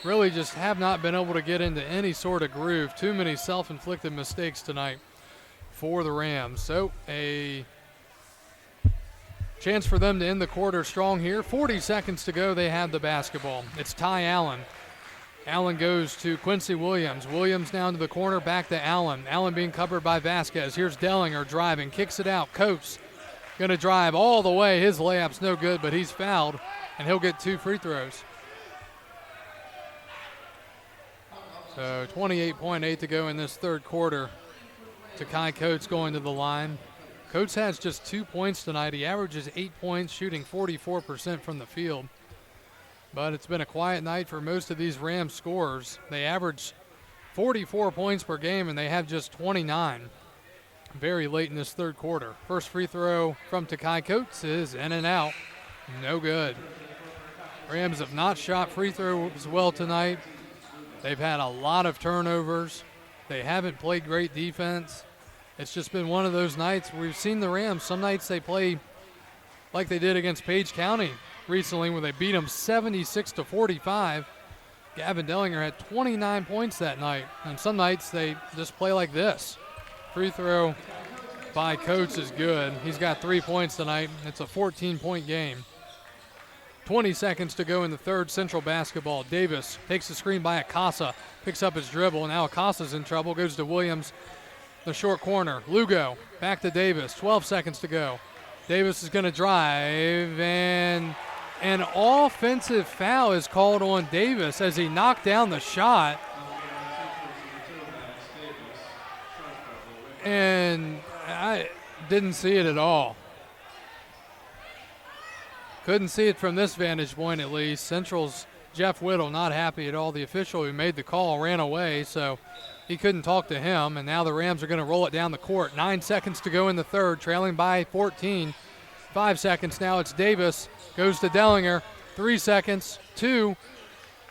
really just have not been able to get into any sort of groove. Too many self-inflicted mistakes tonight for the Rams. So a chance for them to end the quarter strong here. 40 seconds to go. They have the basketball. It's Ty Allen. Allen goes to Quincy Williams. Williams down to the corner, back to Allen. Allen being covered by Vasquez. Here's Dellinger driving, kicks it out. Coates going to drive all the way. His layup's no good, but he's fouled, and he'll get 2 free throws. So 28.8 to go in this third quarter. Takai Coates going to the line. Coates has just 2 points tonight. He averages 8 points, shooting 44% from the field. But it's been a quiet night for most of these Rams scorers. They average 44 points per game, and they have just 29 very late in this third quarter. First free throw from Takai Coates is in and out. No good. Rams have not shot free throws well tonight. They've had a lot of turnovers. They haven't played great defense. It's just been one of those nights. We've seen the Rams. Some nights they play like they did against Page County recently, where they beat them 76-45. Gavin Dellinger had 29 points that night. And some nights they just play like this. Free throw by Coates is good. He's got 3 points tonight. It's a 14-point game. 20 seconds to go in the third. Central basketball. Davis takes the screen by Acasa, picks up his dribble. Now Acasa's in trouble. Goes to Williams, the short corner. Lugo back to Davis. 12 seconds to go. Davis is going to drive, and an offensive foul is called on Davis as he knocked down the shot. And I didn't see it at all. Couldn't see it from this vantage point at least. Central's Jeff Whittle not happy at all. The official who made the call ran away, so he couldn't talk to him. And now the Rams are going to roll it down the court. 9 seconds to go in the third, trailing by 14. 5 seconds now. It's Davis. Goes to Dellinger. 3 seconds. 2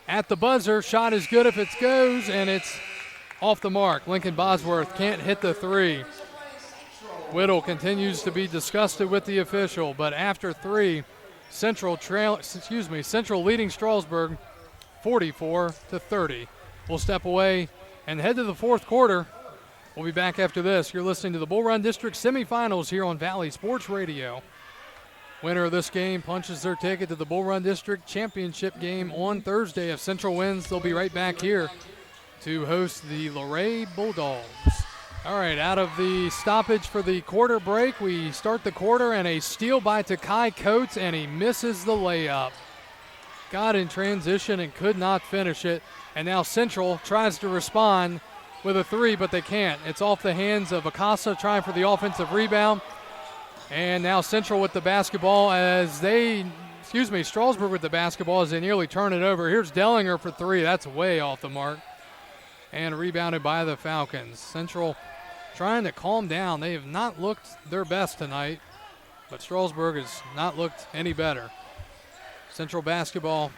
at the buzzer. Shot is good if it goes, and it's off the mark. Lincoln Bosworth can't hit the 3. Whittle continues to be disgusted with the official, but after 3, Central leading Strasburg 44-30. We'll step away and head to the fourth quarter. We'll be back after this. You're listening to the Bull Run District semifinals here on Valley Sports Radio. Winner of this game punches their ticket to the Bull Run District championship game on Thursday. If Central wins, they'll be right back here to host the Luray Bulldogs. All right, out of the stoppage for the quarter break, we start the quarter, and a steal by Takai Coates, and he misses the layup. Got in transition and could not finish it, and now Central tries to respond with a 3, but they can't. It's off the hands of Acasa trying for the offensive rebound, and now Central with the basketball Strasburg with the basketball as they nearly turn it over. Here's Dellinger for 3. That's way off the mark. And rebounded by the Falcons. Central trying to calm down. They have not looked their best tonight, but Strasburg has not looked any better. Central basketball.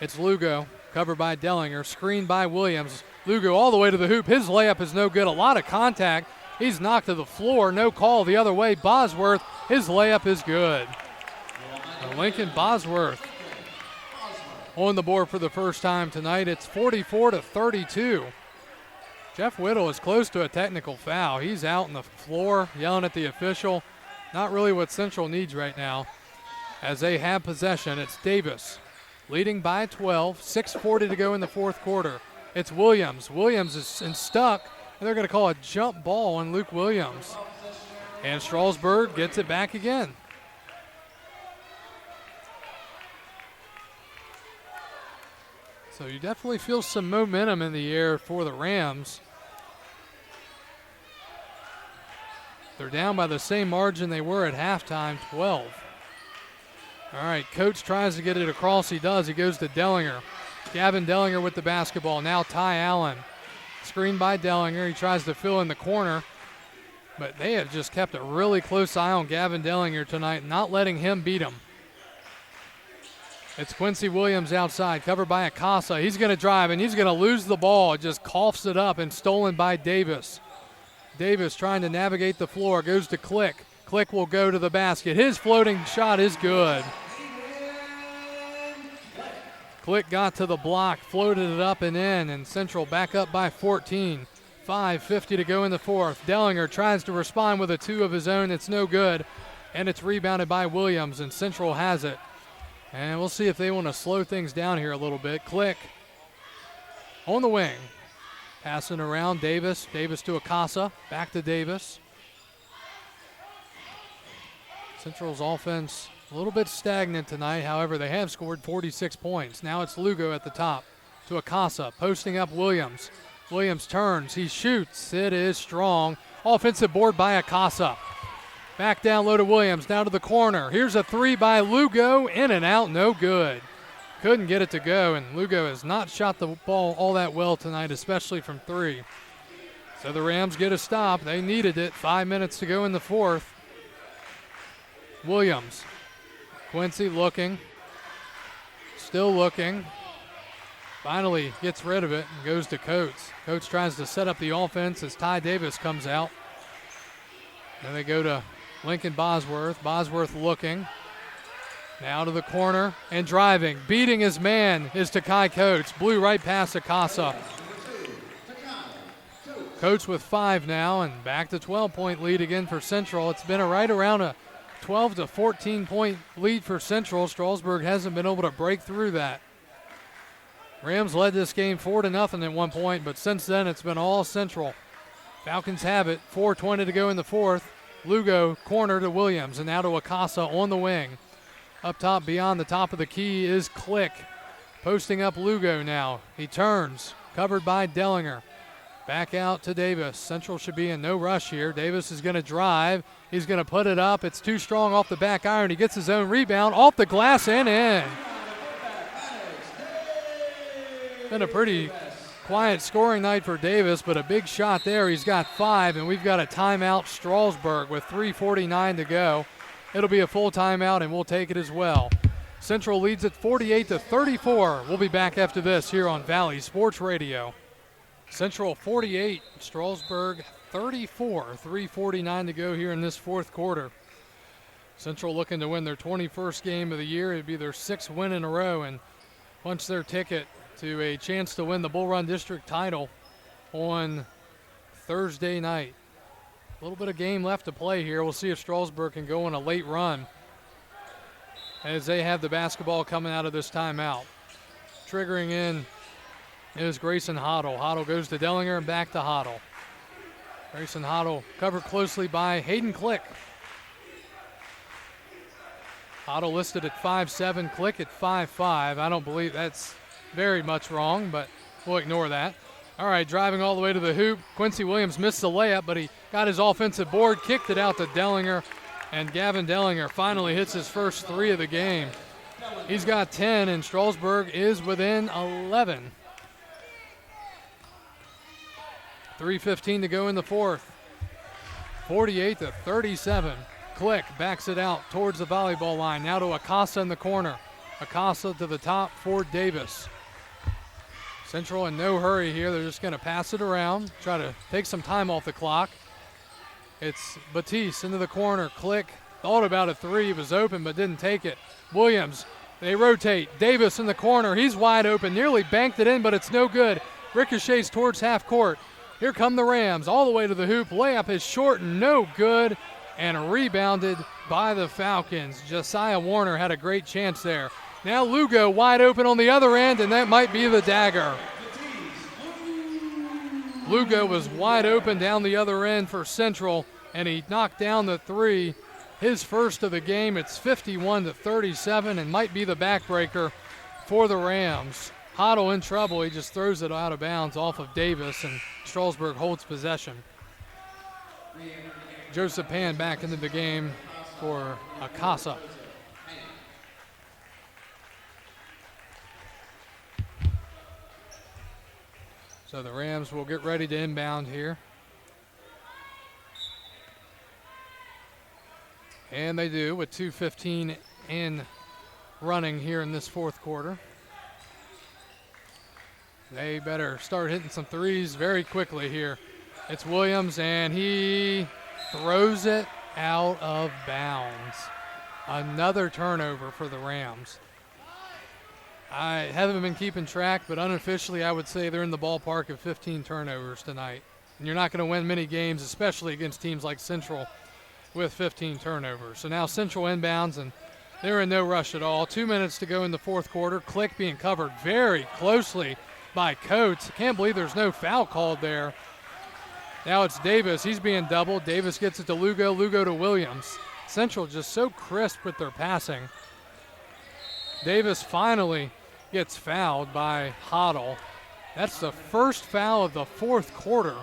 It's Lugo, covered by Dellinger, screened by Williams. Lugo all the way to the hoop. His layup is no good. A lot of contact. He's knocked to the floor. No call the other way. Bosworth, his layup is good. Lincoln Bosworth on the board for the first time tonight. It's 44-32. Jeff Whittle is close to a technical foul. He's out on the floor yelling at the official. Not really what Central needs right now as they have possession. It's Davis leading by 12. 6:40 to go in the fourth quarter. It's Williams. Williams is stuck, and they're going to call a jump ball on Luke Williams. And Strasburg gets it back again. So you definitely feel some momentum in the air for the Rams. They're down by the same margin they were at halftime, 12. All right, Coates tries to get it across. He does. He goes to Dellinger. Gavin Dellinger with the basketball. Now Ty Allen. Screened by Dellinger. He tries to fill in the corner. But they have just kept a really close eye on Gavin Dellinger tonight, not letting him beat him. It's Quincy Williams outside, covered by Acasa. He's going to drive, and he's going to lose the ball. Just coughs it up and stolen by Davis. Davis trying to navigate the floor, goes to Click. Click will go to the basket. His floating shot is good. Click got to the block, floated it up and in, and Central back up by 14. 5:50 to go in the fourth. Dellinger tries to respond with a two of his own. It's no good, and it's rebounded by Williams, and Central has it. And we'll see if they want to slow things down here a little bit. Click on the wing. Passing around Davis. Davis to Acasa. Back to Davis. Central's offense a little bit stagnant tonight. However, they have scored 46 points. Now it's Lugo at the top to Acasa. Posting up Williams. Williams turns. He shoots. It is strong. Offensive board by Acasa. Back down low to Williams. Down to the corner. Here's a three by Lugo. In and out. No good. Couldn't get it to go, and Lugo has not shot the ball all that well tonight, especially from three. So the Rams get a stop. They needed it. 5 minutes to go in the fourth. Williams. Quincy looking. Still looking. Finally gets rid of it and goes to Coates. Coates tries to set up the offense as Ty Davis comes out. Then they go to Lincoln Bosworth. Bosworth looking. Now to the corner and driving. Beating his man is Takai Coates. Blew right past Acasa. Coates with 5 now, and back to 12-point lead again for Central. It's been right around a 12 to 14-point lead for Central. Strasburg hasn't been able to break through that. Rams led this game 4-0 at one point, but since then it's been all Central. Falcons have it. 4:20 to go in the fourth. Lugo corner to Williams, and now to Acasa on the wing. Up top beyond the top of the key is Click. Posting up Lugo now. He turns, covered by Dellinger. Back out to Davis. Central should be in no rush here. Davis is going to drive. He's going to put it up. It's too strong off the back iron. He gets his own rebound off the glass and in. Been a pretty quiet scoring night for Davis, but a big shot there. He's got 5, and we've got a timeout Strasburg with 3:49 to go. It'll be a full timeout, and we'll take it as well. Central leads at 48-34. We'll be back after this here on Valley Sports Radio. Central 48, Strasburg 34. 3:49 to go here in this fourth quarter. Central looking to win their 21st game of the year. It'd be their 6th win in a row and punch their ticket to a chance to win the Bull Run District title on Thursday night. A little bit of game left to play here. We'll see if Strasburg can go on a late run as they have the basketball coming out of this timeout. Triggering in is Grayson Hoddle. Hoddle goes to Dellinger and back to Hoddle. Grayson Hoddle covered closely by Hayden Click. Hoddle listed at 5'7", Click at 5'5". I don't believe that's very much wrong, but we'll ignore that. All right, driving all the way to the hoop. Quincy Williams missed the layup, but he got his offensive board, kicked it out to Dellinger, and Gavin Dellinger finally hits his first 3 of the game. He's got 10, and Strasburg is within 11. 3:15 to go in the fourth. 48-37. Click backs it out towards the volleyball line. Now to Acasa in the corner. Acasa to the top for Davis. Central in no hurry here. They're just going to pass it around, try to take some time off the clock. It's Batiste into the corner. Click thought about a 3. He was open but didn't take it. Williams, they rotate. Davis in the corner. He's wide open. Nearly banked it in, but it's no good. Ricochets towards half court. Here come the Rams all the way to the hoop. Layup is short and no good, and rebounded by the Falcons. Josiah Warner had a great chance there. Now Lugo wide open on the other end, and that might be the dagger. Lugo was wide open down the other end for Central, and he knocked down the 3. His first of the game. It's 51-37, and might be the backbreaker for the Rams. Hoddle in trouble. He just throws it out of bounds off of Davis, and Strasburg holds possession. Joseph Pan back into the game for Acasa. So the Rams will get ready to inbound here. And they do with 2:15 in running here in this fourth quarter. They better start hitting some threes very quickly here. It's Williams, and he throws it out of bounds. Another turnover for the Rams. I haven't been keeping track, but unofficially I would say they're in the ballpark of 15 turnovers tonight. And you're not going to win many games, especially against teams like Central, with 15 turnovers. So now Central inbounds, and they're in no rush at all. 2 minutes to go in the fourth quarter. Click being covered very closely by Coates. I can't believe there's no foul called there. Now it's Davis. He's being doubled. Davis gets it to Lugo. Lugo to Williams. Central just so crisp with their passing. Davis finally gets fouled by Hoddle. That's the first foul of the fourth quarter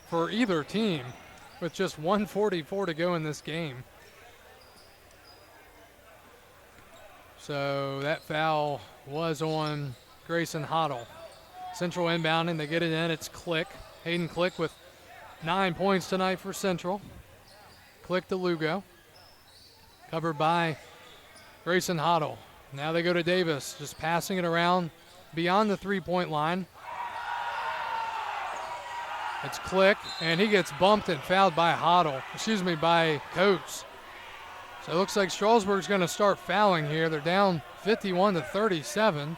for either team with just 1:44 to go in this game. So that foul was on Grayson Hoddle. Central inbounding, they get it in, it's Click. Hayden Click with 9 points tonight for Central. Click to Lugo. Covered by Grayson Hoddle. Now they go to Davis, just passing it around beyond the three-point line. It's Click, and he gets bumped and fouled by by Coates. So it looks like Strasburg's going to start fouling here. They're down 51-37.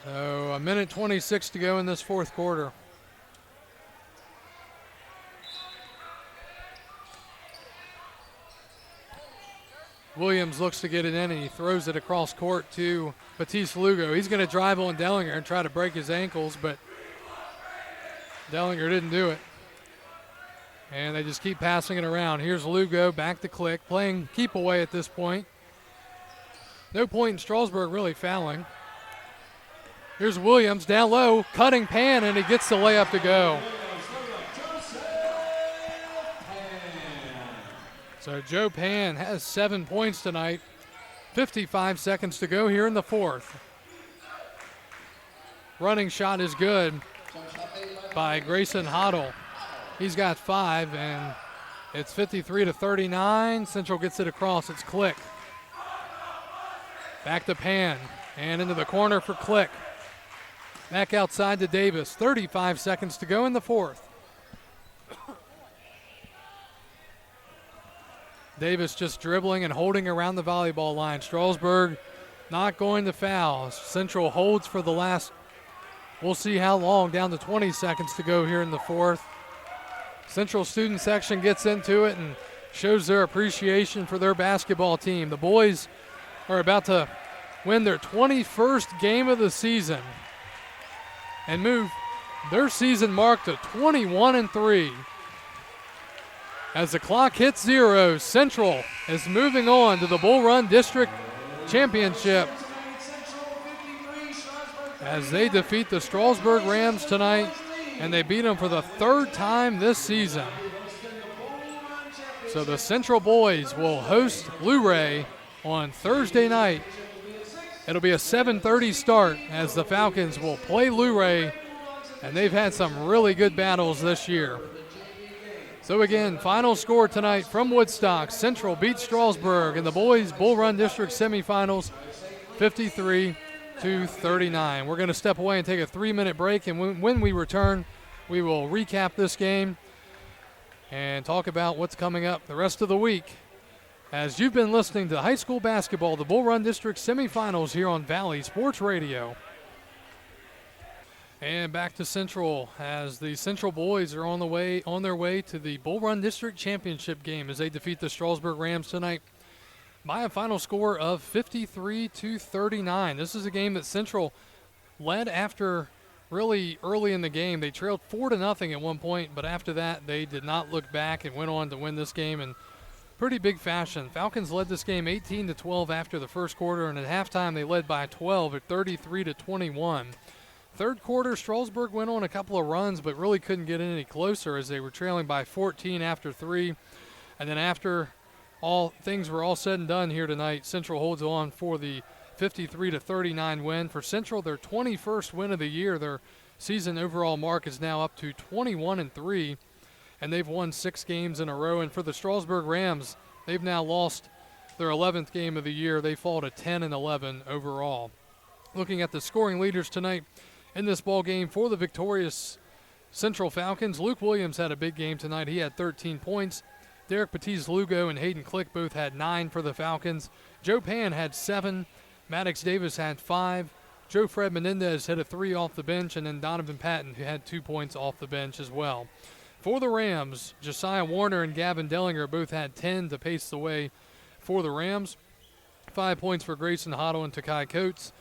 So a minute 26 to go in this fourth quarter. Williams looks to get it in, and he throws it across court to Batiste Lugo. He's going to drive on Dellinger and try to break his ankles, but Dellinger didn't do it. And they just keep passing it around. Here's Lugo, back to Click, playing keep away at this point. No point in Strasburg really fouling. Here's Williams down low, cutting Pan, and he gets the layup to go. So Joe Pan has 7 points tonight. 55 seconds to go here in the fourth. Running shot is good by Grayson Hoddle. He's got 5, and it's 53-39. Central gets it across. It's Click. Back to Pan, and into the corner for Click. Back outside to Davis. 35 seconds to go in the fourth. Davis just dribbling and holding around the volleyball line. Strasburg not going to foul. Central holds for the last, we'll see how long, down to 20 seconds to go here in the fourth. Central student section gets into it and shows their appreciation for their basketball team. The boys are about to win their 21st game of the season and move their season mark to 21-3. As the clock hits 0, Central is moving on to the Bull Run District Championship as they defeat the Strasburg Rams tonight, and they beat them for the third time this season. So the Central boys will host Luray on Thursday night. It'll be a 7:30 start as the Falcons will play Luray, and they've had some really good battles this year. So again, final score tonight from Woodstock. Central beats Strasburg in the boys Bull Run District semifinals, 53-39. We're going to step away and take a 3-minute break, and when we return, we will recap this game and talk about what's coming up the rest of the week. As you've been listening to high school basketball, the Bull Run District semifinals here on Valley Sports Radio. And back to Central as the Central boys are on their way to the Bull Run District Championship game as they defeat the Strasburg Rams tonight by a final score of 53-39. This is a game that Central led after really early in the game. They trailed 4-0 at one point, but after that they did not look back and went on to win this game in pretty big fashion. Falcons led this game 18-12 after the first quarter, and at halftime they led by 12 at 33-21. Third quarter, Strasburg went on a couple of runs, but really couldn't get any closer as they were trailing by 14 after 3. And then after all things were all said and done here tonight, Central holds on for the 53-39 win. For Central, their 21st win of the year. Their season overall mark is now up to 21-3, and they've won 6 games in a row. And for the Strasburg Rams, they've now lost their 11th game of the year. They fall to 10-11 overall. Looking at the scoring leaders tonight in this ball game for the victorious Central Falcons, Luke Williams had a big game tonight. He had 13 points. Derek Batiz-Lugo and Hayden Click both had 9 for the Falcons. Joe Pan had 7. Maddox Davis had 5. Joe Fred Menendez hit a 3 off the bench, and then Donovan Patton, who had 2 points off the bench as well. For the Rams, Josiah Warner and Gavin Dellinger both had 10 to pace the way for the Rams. 5 points for Grayson Hoddle and Takai Coates.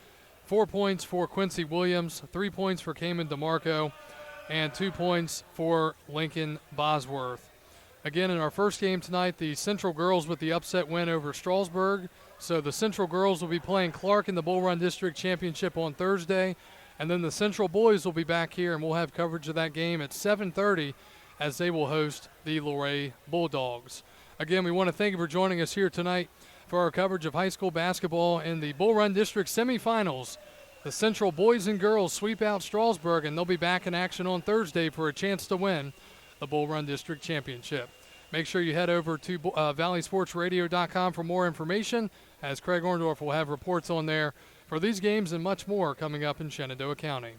4 points for Quincy Williams. 3 points for Cayman DeMarco. And 2 points for Lincoln Bosworth. Again, in our first game tonight, the Central girls with the upset win over Strasburg. So the Central girls will be playing Clark in the Bull Run District Championship on Thursday. And then the Central boys will be back here, and we'll have coverage of that game at 7:30 as they will host the Luray Bulldogs. Again, we want to thank you for joining us here tonight for our coverage of high school basketball in the Bull Run District semifinals. The Central boys and girls sweep out Strasburg, and they'll be back in action on Thursday for a chance to win the Bull Run District Championship. Make sure you head over to valleysportsradio.com for more information, as Craig Orndorff will have reports on there for these games and much more coming up in Shenandoah County.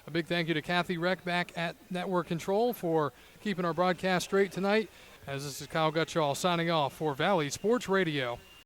A big thank you to Kathy Reck back at Network Control for keeping our broadcast straight tonight, as this is Kyle Gutschall signing off for Valley Sports Radio.